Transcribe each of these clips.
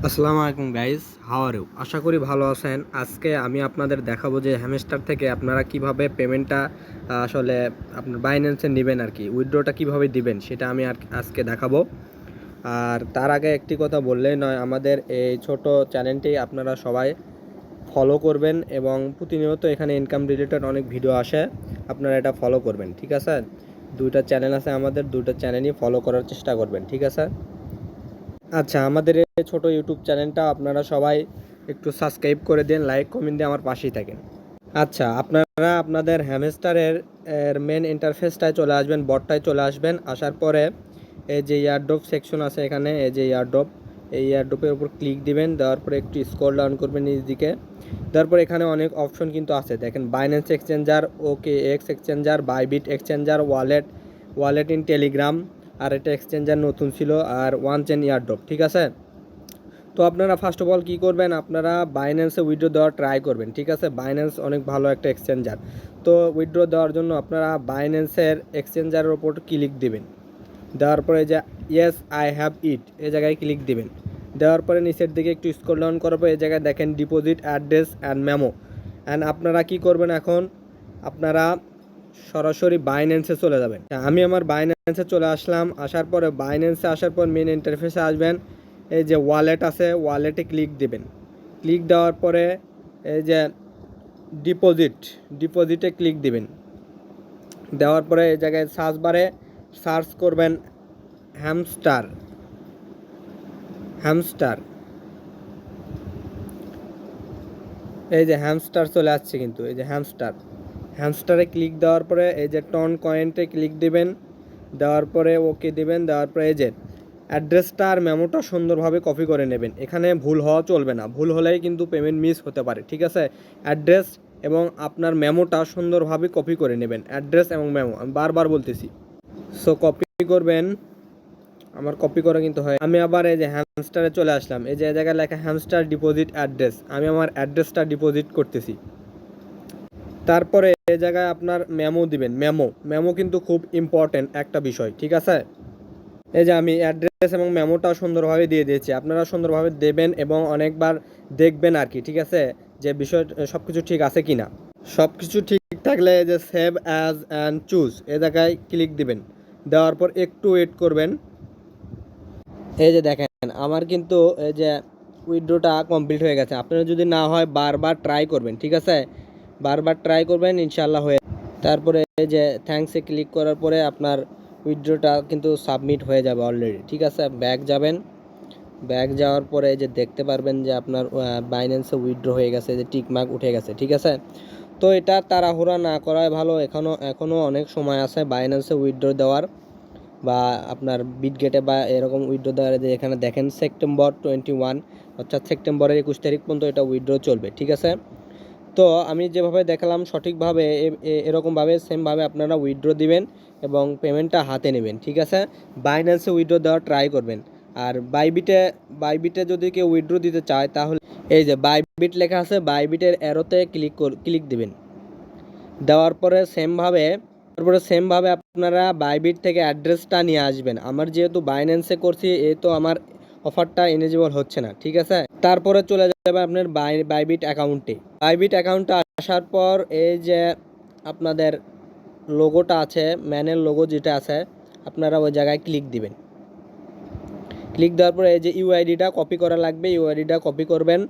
আসসালামু আলাইকুম guys, how are you? আশা করি ভালো আছেন। আজকে আমি আপনাদের দেখাবো যে হ্যামস্টার থেকে আপনারা কিভাবে পেমেন্টটা আসলে আপনার বাইন্যান্সে নেবেন আর কি, উইথড্রটা কিভাবে দিবেন সেটা আমি আজকে দেখাবো। আর তার আগে একটি কথা বললেই নয়, আমাদের এই ছোট চ্যানেলটি আপনারা সবাই ফলো করবেন এবং প্রতিনিয়ত এখানে ইনকাম রিলেটেড অনেক ভিডিও আসে, আপনারা এটা ফলো করবেন, ঠিক আছে? দুইটা চ্যানেল আছে আমাদের, দুইটা চ্যানেলই ফলো করার চেষ্টা করবেন, ঠিক আছে? আচ্ছা, আমাদের এই ছোট ইউটিউব চ্যানেলটা আপনারা সবাই একটু সাবস্ক্রাইব করে দিন, লাইক কমেন্ট দিয়ে আমার পাশেই থাকেন। আচ্ছা, আপনারা আপনাদের হ্যামস্টারের মেন ইন্টারফেসটায় চলে আসবেন, বটটায় চলে আসবেন। আসার পরে এই যে ইয়ারড্রপ সেকশন আছে এখানে, এই যে ইয়ারড্রপ, এই ইয়ারড্রপের উপর ক্লিক দিবেন। দেওয়ার পরে একটু স্ক্রল ডাউন করবেন নিচ দিকে। তারপর এখানে অনেক অপশন কিন্তু আছে, দেখেন Binance exchanger, okay X exchanger, Bybit exchanger, wallet in Telegram, আর একটা এক্সচেঞ্জার নতুন ছিল, আর ওয়ান চেন ইয়ারড্রপ, ঠিক আছে? তো আপনারা ফার্স্ট অফ অল কী করবেন, আপনারা বাইন্যান্সে উইথড্র দেওয়ার ট্রাই করবেন, ঠিক আছে? বাইন্যান্স অনেক ভালো একটা এক্সচেঞ্জার। তো উইথড্র দেওয়ার জন্য আপনারা বাইন্যান্সের এক্সচেঞ্জারের ওপর ক্লিক দিবেন। দেওয়ার পরে যে ইয়েস আই হ্যাভ ইট এই জায়গায় ক্লিক দিবেন। দেওয়ার পরে নিচের দিকে একটু স্ক্রল ডাউন করার পর এই জায়গায় দেখেন deposit address and memo. And আপনারা কি করবেন এখন, আপনারা সরাসরি বাইন্যান্সে চলে যাবেন। আমি আমার বাইন্যান্সে চলে আসলাম। আসার পরে বাইন্যান্সে আসার পর মেন ইন্টারফেসে আসবেন। এই যে ওয়ালেট আছে, ওয়ালেটে ক্লিক দিবেন। ক্লিক দেওয়ার পরে এই যে ডিপোজিটে ক্লিক দিবেন। দেওয়ার পরে এই জায়গায় সার্চ বারে সার্চ করবেন হ্যামস্টার। এই যে হ্যামস্টার চলে আসছে কিন্তু, এই যে হ্যামস্টারে ক্লিক দেওয়ার পরে এই যে টন কয়েন্টে ক্লিক দিবেন। দেওয়ার পরে ওকে দিবেন। দেওয়ার পরে এই যে অ্যাড্রেসটা আর মেমোটা সুন্দরভাবে কপি করে নেবেন। এখানে ভুল হওয়া চলবে না, ভুল হলেই কিন্তু পেমেন্ট মিস হতে পারে, ঠিক আছে? অ্যাড্রেস এবং আপনার মেমোটা সুন্দরভাবে কপি করে নেবেন, অ্যাড্রেস এবং মেমো, আমি বারবার বলতেছি। সো কপি করবেন। আমার কপি করা কিন্তু হয়। আমি আবার এই যে হ্যামস্টারে চলে আসলাম। এই যে জায়গায় লেখা হ্যামস্টার ডিপোজিট অ্যাড্রেস, আমি আমার অ্যাড্রেসটা ডিপোজিট করতেছি। তারপরে এই জায়গায় আপনার মেমো দিবেন। মেমো কিন্তু খুব ইম্পর্টেন্ট একটা বিষয়, ঠিক আছে? এই যে আমি অ্যাড্রেস এবং মেমোটা সুন্দরভাবে দিয়ে দিয়েছি, আপনারা সুন্দরভাবে দেবেন এবং অনেকবার দেখবেন আর কি, ঠিক আছে? যে বিষয় সব কিছু ঠিক আছে কি না। সব কিছু ঠিক থাকলে এই যে সেভ অ্যাজ অ্যান্ড চুজ এই জায়গায় ক্লিক দিবেন। দেওয়ার পর একটু ওয়েট করবেন। এই যে দেখেন আমার কিন্তু এই যে উইথড্রটা কমপ্লিট হয়ে গেছে। আপনারা যদি না হয় বারবার ট্রাই করবেন, ঠিক আছে? বারবার ট্রাই করবেন, ইনশাল্লাহ হয়ে। তারপরে এই যে থ্যাঙ্কসে ক্লিক করার পরে আপনার উইথড্রটা কিন্তু সাবমিট হয়ে যাবে অলরেডি, ঠিক আছে? ব্যাক যাবেন। ব্যাক যাওয়ার পরে এই যে দেখতে পারবেন যে আপনার বাইন্যান্সে উইথড্র হয়ে গেছে, যে টিকমার্ক উঠে গেছে, ঠিক আছে? তো এটা তাড়াহুড়া না করাই ভালো, এখনও অনেক সময় আছে বাইন্যান্সে উইথড্র দেওয়ার, বা আপনার বিটগেটে বা এরকম উইথড্র দেওয়ার। যে এখানে দেখেন সেপ্টেম্বর 21, অর্থাৎ সেপ্টেম্বরের 21 তারিখ পর্যন্ত এটা উইথড্র চলবে, ঠিক আছে? তো আমি যেভাবে দেখালাম সঠিকভাবে এরকমভাবে সেমভাবে আপনারা উইথড্র দিবেন এবং পেমেন্টটা হাতে নেবেন, ঠিক আছে? বাইন্যান্সে উইথড্র দেওয়ার ট্রাই করবেন। আর বাইবিটে যদি কেউ উইথড্র দিতে চায় তাহলে এই যে বাইবিট লেখা আছে, বাইবিটের অ্যারোতে ক্লিক দিবেন। দেওয়ার পরে সেমভাবে আপনারা বাইবিট থেকে অ্যাড্রেসটা নিয়ে আসবেন। আমার যেহেতু বাইন্যান্সে করছি, তো আমার অফারটা এলিজিবল হচ্ছে না, ঠিক আছে? তারপরে চলে যাবে আপনার বাইবিট অ্যাকাউন্টে আসার পর এই যে আপনাদের লোগোটা আছে, ম্যানের লোগো যেটা আছে, আপনারা ওই জায়গায় ক্লিক দিবেন। ক্লিক দেওয়ার পরে এই যে ইউআইডিটা কপি করা লাগবে, ইউআইডিটা কপি করবেন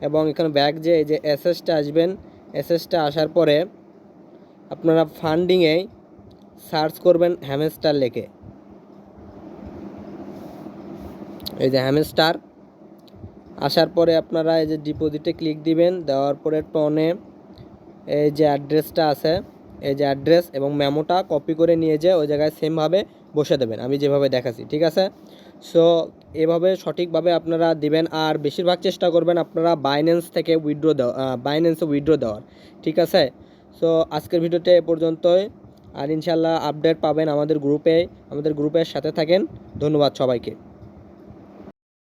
এবং এখানে ব্যাক যে এই যে এসএসটা আসবেন, এসএসটা আসার পরে আপনারা ফান্ডিংয়ে সার্চ করবেন হ্যামস্টার লেখে। এই যে হ্যামস্টার আসার পরে আপনারা এই যে ডিপোজিটে ক্লিক দিবেন। দেওয়ার পরে টনে এই যে অ্যাড্রেসটা আছে, এই যে অ্যাড্রেস এবং মেমোটা কপি করে নিয়ে যেয়ে ওই জায়গায় সেমভাবে বসে দেবেন, আমি যেভাবে দেখাচ্ছি, ঠিক আছে? সো এভাবে সঠিকভাবে আপনারা দিবেন। আর বেশিরভাগ চেষ্টা করবেন আপনারা বাইন্যান্সে উইথড্র দেওয়ার, ঠিক আছে? সো আজকের ভিডিওতে এ পর্যন্তই। আর ইনশাল্লাহ আপডেট পাবেন আমাদের গ্রুপের সাথে থাকেন। ধন্যবাদ সবাইকে।